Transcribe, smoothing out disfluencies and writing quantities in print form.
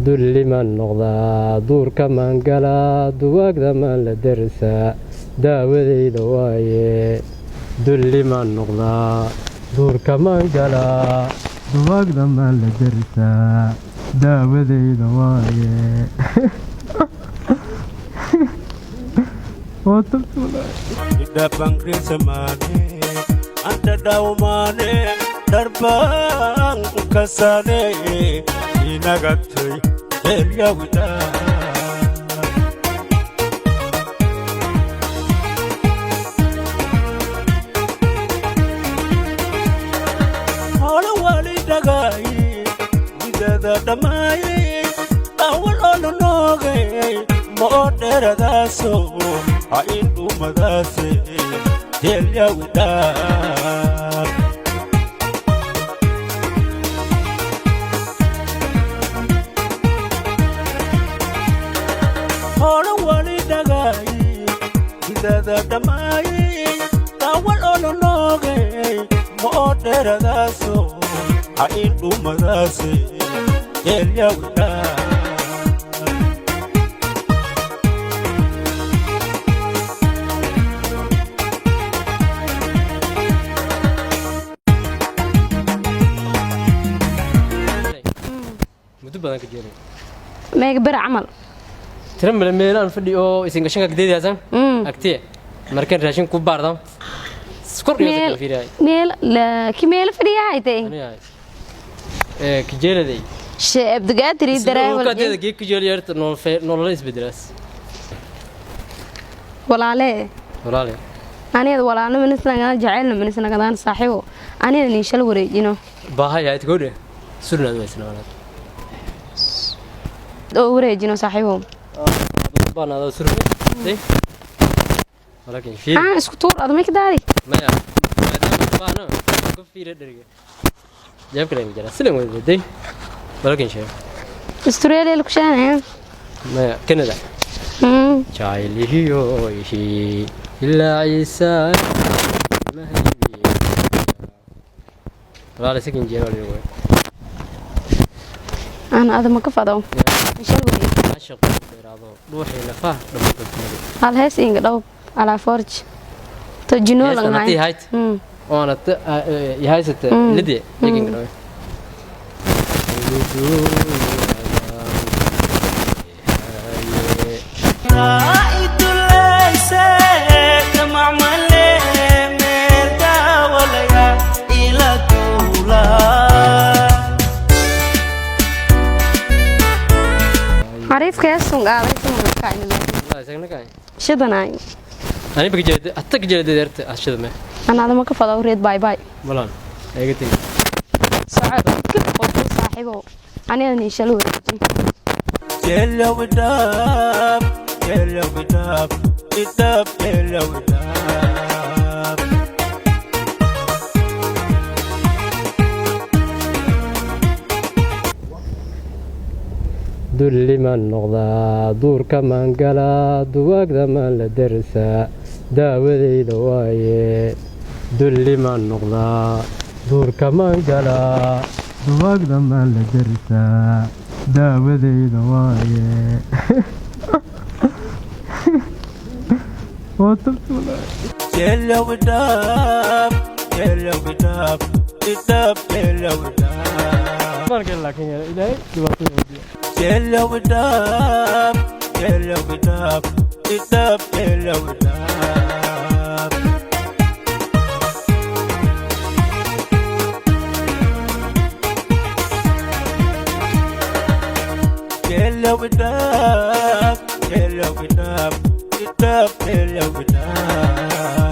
dulli man noqdaa duurka maan galaa duwaagda maan la dersaa daawadayda waaye dulli maan noqdaa duurka maan galaa duwaagda maan la dersaa daawadayda waaye anta dawmane darbaan kasane inagatayelyawida hola wali dagay midada damay awal olonogay mo deradaso ha indu madaseelyawida hola wali dagay midada damay awal olonogay mo deradaso ha indu madaseelyawida meega bir camal tiram meelaan fadhiyo isin gashanka gdeedaysan agtee markan raashin ku baardo skor iyo fiiray meel la kimeel fadhiyaaytay kijeeladay sheeb dagaadri daray wal kadeeda geek kijeeliyarta nolol isbedelaas walaale aniga walaano minisnaga jaceelna minisnaga daan saaxiibo aniga ni shal wareejino baahayaad goode surnaad weysna walaal oo wareejino saaxiibo baanaado surnaad ولكن في اسكو تور ادمي كداري ما بانا كفي ردري جاب كلام جرا سلام ودي ولكن شيء استراليا لكشان ما كندا جايلي هيو هي الا عيسى ما هي ولا سكن جيرو انا هذا ما كفادو شل ودي عشق بيرادو روحي لفاه هل هيس انغ دو على فرج تجنو لغاي هايت وانا يهايست لدي يجين قوي عارف كيف سونغ شدناي أنا بقى أتك جلد درت أشد ما أنا هذا ما كفى وريد باي باي ملان أيقتي سعد كيف قلت صاحبه أنا نيشلو يلا وداب يلا وداب وداب يلا وداب دل من نقضى دور كمان قلا دواق ذمان لدرسا داودي دواي دل من نقضى دور كمان قلا دواق ذمان لدرسا داودي دواي يلا وداب يلا وداب وداب يلا وداب بارك الله كين يا إلهي يلا وداب يلا وداب وداب يلا وداب يلا وداب يلا وداب وداب يلا وداب